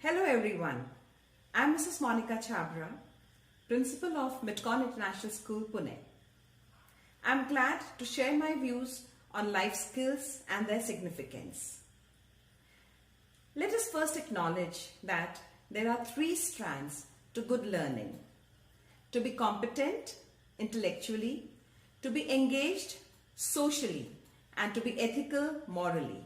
Hello everyone, I'm Mrs. Monika Chhabra, Principal of MITCON International School, Pune. I'm glad to share my views on life skills and their significance. Let us first acknowledge that there are three strands to good learning: to be competent intellectually, to be engaged socially, and to be ethical morally.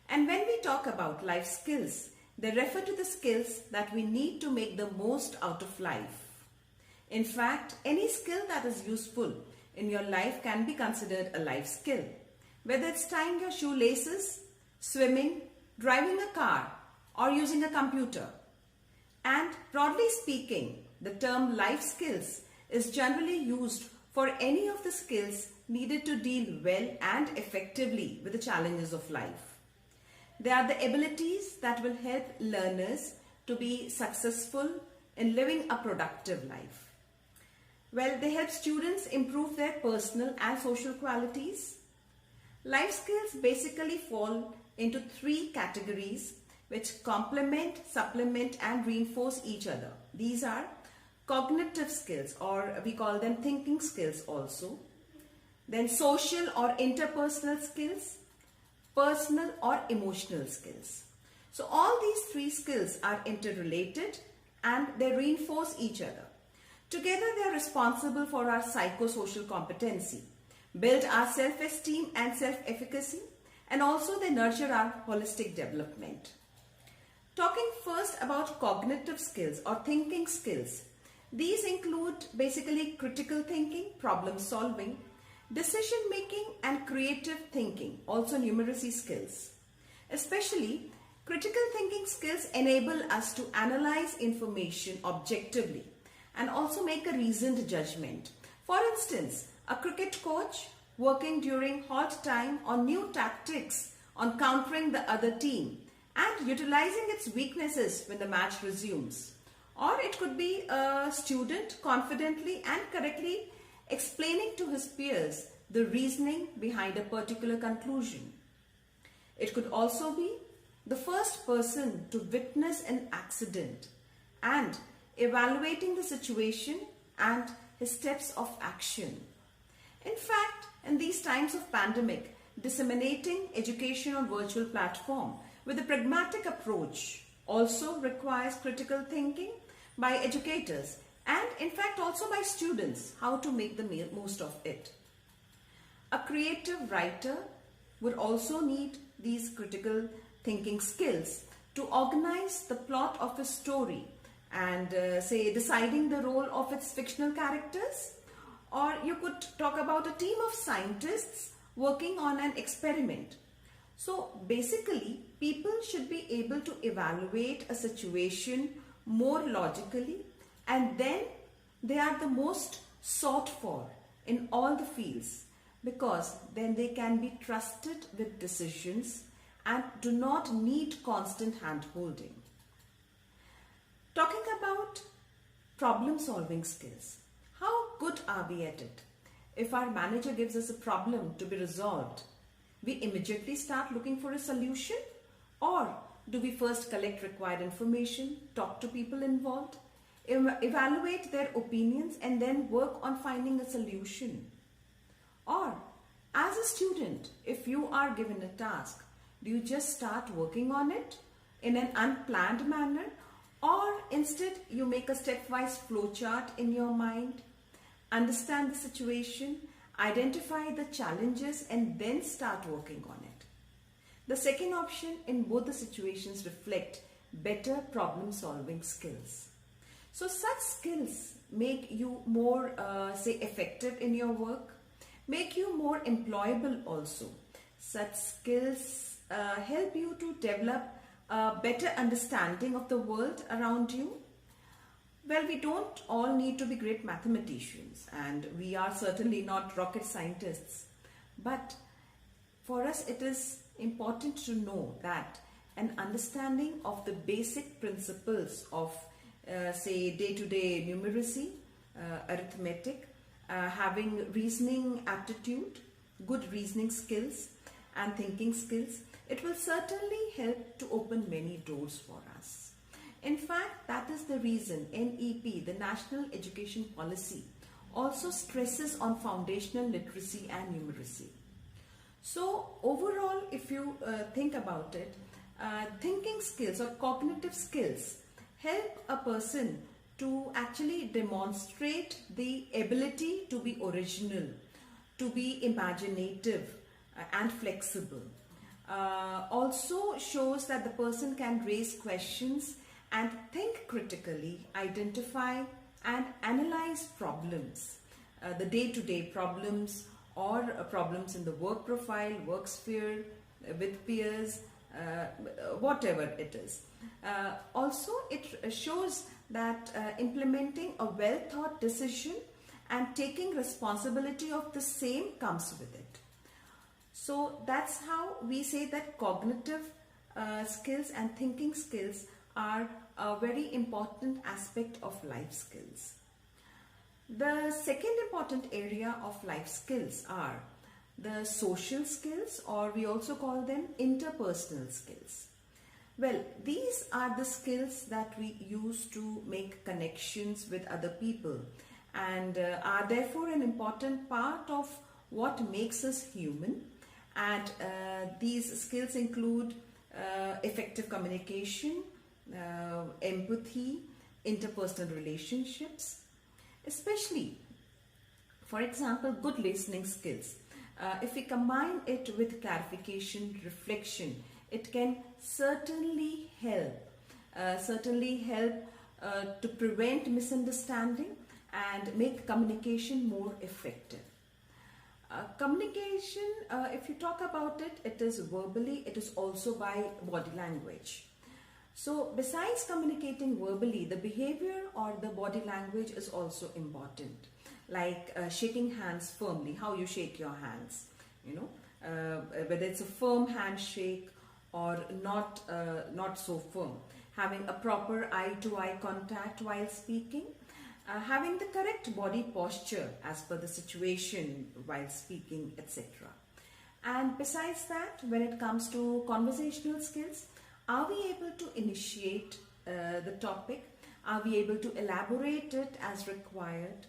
And when we talk about life skills, they refer to the skills that we need to make the most out of life. In fact, any skill that is useful in your life can be considered a life skill. Whether it's tying your shoelaces, swimming, driving a car, or using a computer. And broadly speaking, the term life skills is generally used for any of the skills needed to deal well and effectively with the challenges of life. They are the abilities that will help learners to be successful in living a productive life. Well, they help students improve their personal and social qualities. Life skills basically fall into three categories which complement, supplement, and reinforce each other. These are cognitive skills, or we call them thinking skills also. Then social or interpersonal skills, personal or emotional skills. So all these three skills are interrelated and they reinforce each other. Together they are responsible for our psychosocial competency, build our self-esteem and self-efficacy, and also they nurture our holistic development. Talking first about cognitive skills or thinking skills, these include basically critical thinking, problem solving, decision making, and creative thinking, also numeracy skills. Especially, critical thinking skills enable us to analyze information objectively and also make a reasoned judgment. For instance, a cricket coach working during halt time on new tactics on countering the other team and utilizing its weaknesses when the match resumes. Or it could be a student confidently and correctly explaining to his peers the reasoning behind a particular conclusion. It could also be the first person to witness an accident and evaluating the situation and his steps of action. In fact, in these times of pandemic, disseminating education on virtual platform with a pragmatic approach also requires critical thinking by educators and in fact also by students, how to make the most of it. A creative writer would also need these critical thinking skills to organize the plot of a story and say deciding the role of its fictional characters. Or you could talk about a team of scientists working on an experiment. So basically, people should be able to evaluate a situation more logically, and then they are the most sought for in all the fields because then they can be trusted with decisions and do not need constant hand-holding. Talking about problem-solving skills, how good are we at it? If our manager gives us a problem to be resolved, we immediately start looking for a solution, or do we first collect required information, talk to people involved, evaluate their opinions, and then work on finding a solution? Or, as a student, if you are given a task, do you just start working on it in an unplanned manner, or instead you make a stepwise flowchart in your mind, understand the situation, identify the challenges, and then start working on it? The second option in both the situations reflect better problem-solving skills. So such skills make you more, effective in your work, make you more employable also. Such skills help you to develop a better understanding of the world around you. Well, we don't all need to be great mathematicians, and we are certainly not rocket scientists. But for us, it is important to know that an understanding of the basic principles of, day-to-day numeracy, arithmetic, having reasoning aptitude, good reasoning skills, and thinking skills, it will certainly help to open many doors for us. In fact, that is the reason NEP, the National Education Policy, also stresses on foundational literacy and numeracy. So overall, if you think about it, thinking skills or cognitive skills help a person to actually demonstrate the ability to be original, to be imaginative and flexible. Also shows that the person can raise questions and think critically, identify and analyze problems, the day-to-day problems or problems in the work profile, work sphere, with peers, whatever it is. Also, it shows that implementing a well-thought decision and taking responsibility of the same comes with it. So that's how we say that cognitive skills and thinking skills are a very important aspect of life skills. The second important area of life skills are the social skills, or we also call them interpersonal skills. Well, these are the skills that we use to make connections with other people and are therefore an important part of what makes us human. And these skills include effective communication, empathy, interpersonal relationships, especially, for example, good listening skills. If we combine it with clarification, reflection, it can certainly help to prevent misunderstanding and make communication more effective. Communication, if you talk about it, it is verbally, it is also by body language. So besides communicating verbally, the behavior or the body language is also important. Like shaking hands firmly, how you shake your hands, whether it's a firm handshake or not so firm. Having a proper eye-to-eye contact while speaking. Having the correct body posture as per the situation while speaking, etc. And besides that, when it comes to conversational skills, are we able to initiate the topic? Are we able to elaborate it as required?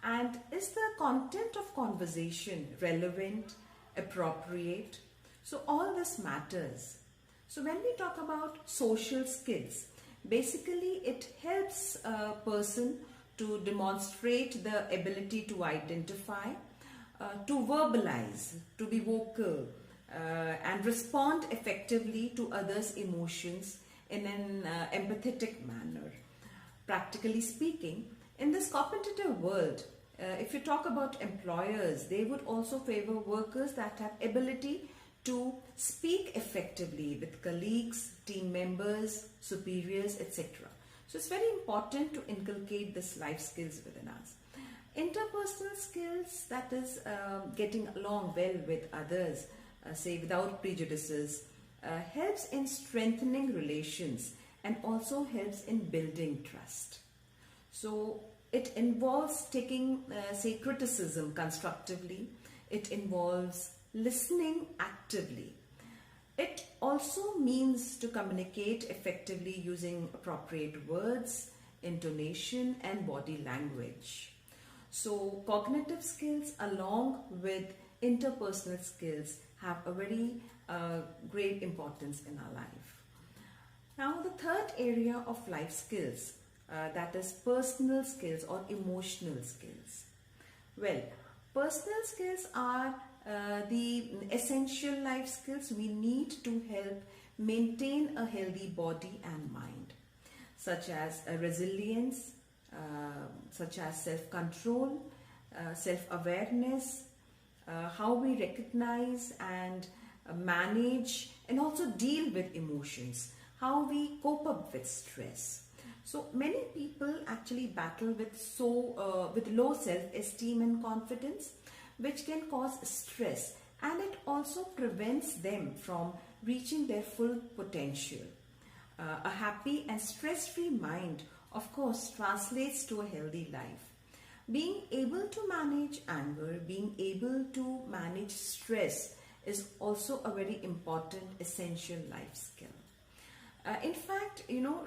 And is the content of conversation relevant, appropriate? So all this matters. So when we talk about social skills, basically it helps a person to demonstrate the ability to identify, to verbalize, to be vocal, and respond effectively to others' emotions in an empathetic manner. Practically speaking, in this competitive world, if you talk about employers, they would also favor workers that have ability to speak effectively with colleagues, team members, superiors, etc. So it's very important to inculcate this life skills within us. Interpersonal skills, that is getting along well with others, say without prejudices, helps in strengthening relations and also helps in building trust. So it involves taking, say, criticism constructively. It involves listening actively. It also means to communicate effectively using appropriate words, intonation, and body language. So cognitive skills along with interpersonal skills have a very great importance in our life. Now the third area of life skills, that is personal skills or emotional skills. Well, personal skills are the essential life skills we need to help maintain a healthy body and mind, such as resilience, such as self-control, self-awareness, how we recognize and manage and also deal with emotions, how we cope up with stress. So many people actually battle with low self-esteem and confidence, which can cause stress, and it also prevents them from reaching their full potential. A happy and stress-free mind, of course, translates to a healthy life. Being able to manage anger, being able to manage stress is also a very important essential life skill. In fact,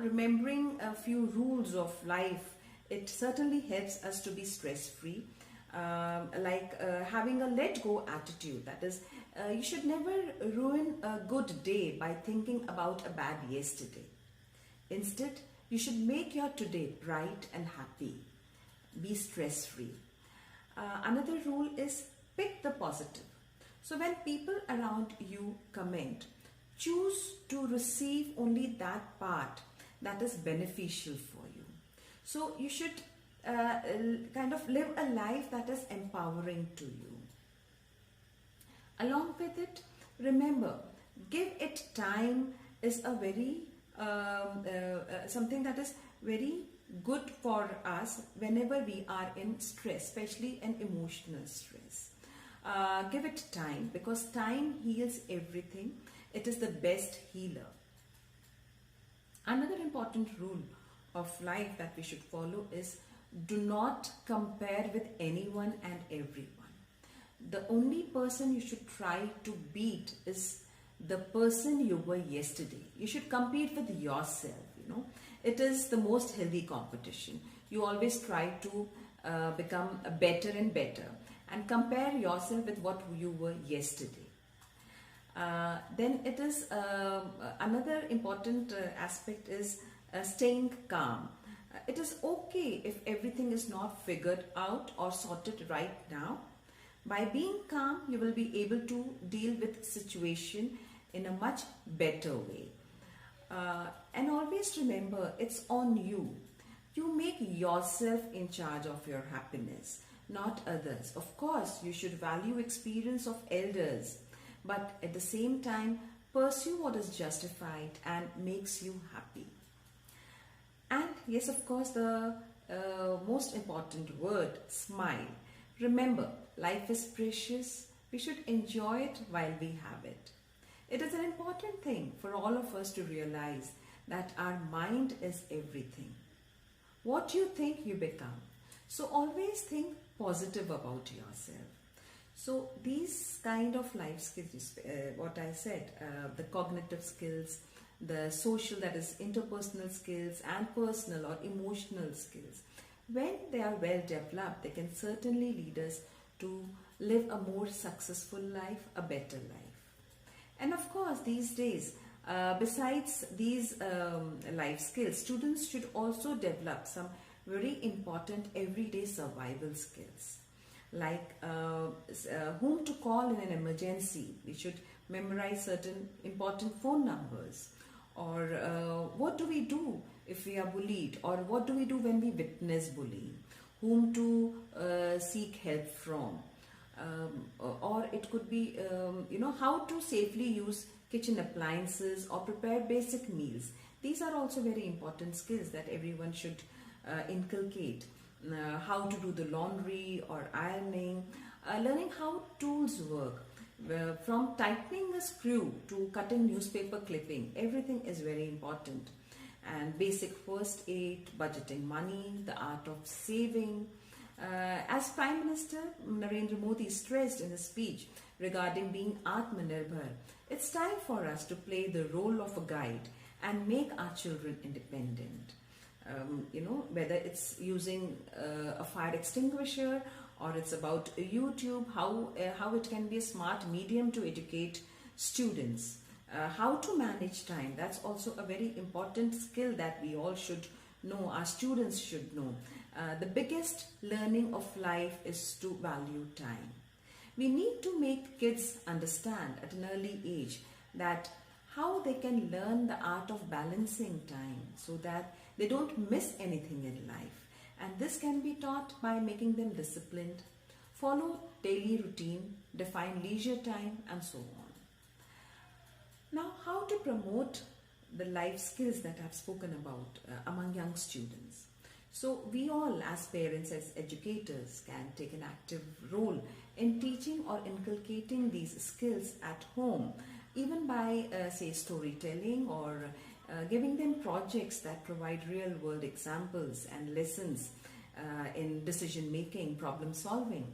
remembering a few rules of life, it certainly helps us to be stress-free. Like having a let-go attitude. That is, you should never ruin a good day by thinking about a bad yesterday. Instead, you should make your today bright and happy. Be stress-free. Another rule is pick the positive. So when people around you comment, choose to receive only that part that is beneficial for you. So you should kind of live a life that is empowering to you. Along with it, remember, give it time is a very something that is very good for us whenever we are in stress, especially in emotional stress. Give it time, because time heals everything. It is the best healer. Another important rule of life that we should follow is do not compare with anyone and everyone. The only person you should try to beat is the person you were yesterday. You should compete with yourself, you know. It is the most healthy competition. You always try to become better and better and compare yourself with what you were yesterday. Then it is another important aspect is staying calm. It is okay if everything is not figured out or sorted right now. By being calm, you will be able to deal with situation in a much better way. And always remember, it's on you. You make yourself in charge of your happiness, not others. Of course, you should value experience of elders, but at the same time, pursue what is justified and makes you happy. And yes, of course, the most important word, smile. Remember, life is precious. We should enjoy it while we have it. It is an important thing for all of us to realize that our mind is everything. What you think, you become. So always think positive about yourself. So these kind of life skills, what I said, the cognitive skills, the social, that is interpersonal skills, and personal or emotional skills, when they are well developed, they can certainly lead us to live a more successful life, a better life. And of course, these days, besides these life skills, students should also develop some very important everyday survival skills, like whom to call in an emergency. We should memorize certain important phone numbers, or what do we do if we are bullied, or what do we do when we witness bullying, whom to seek help from, or it could be how to safely use kitchen appliances or prepare basic meals. These are also very important skills that everyone should inculcate. How to do the laundry or ironing, learning how tools work, from tightening a screw to cutting newspaper clipping, everything is very important. And basic first aid, budgeting money, the art of saving. As Prime Minister Narendra Modi stressed in his speech regarding being Atmanirbhar, it's time for us to play the role of a guide and make our children independent. Whether it's using a fire extinguisher, or it's about YouTube, how it can be a smart medium to educate students. How to manage time, that's also a very important skill that we all should know, our students should know. The biggest learning of life is to value time. We need to make kids understand at an early age that how they can learn the art of balancing time so that they don't miss anything in life. And this can be taught by making them disciplined, follow daily routine, define leisure time, and so on. Now, how to promote the life skills that I've spoken about among young students? So we all as parents, as educators, can take an active role in teaching or inculcating these skills at home, even by say storytelling or giving them projects that provide real world examples and lessons in decision making, problem solving.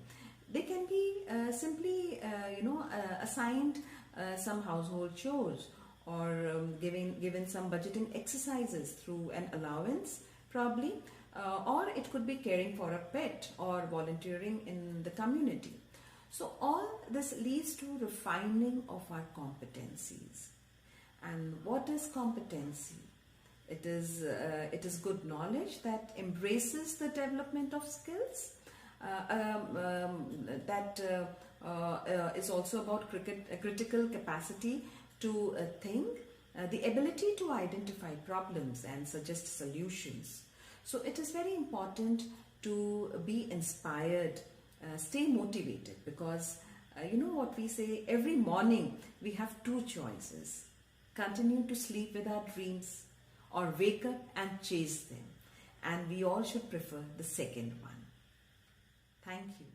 They can be simply assigned some household chores, or given some budgeting exercises through an allowance probably, or it could be caring for a pet or volunteering in the community. So all this leads to refining of our competencies. And what is competency? It is good knowledge that embraces the development of skills, that is also about critical capacity to think, the ability to identify problems and suggest solutions. So it is very important to be inspired, stay motivated, because you know what we say, every morning we have two choices: continue to sleep with our dreams or wake up and chase them. And we all should prefer the second one. Thank you.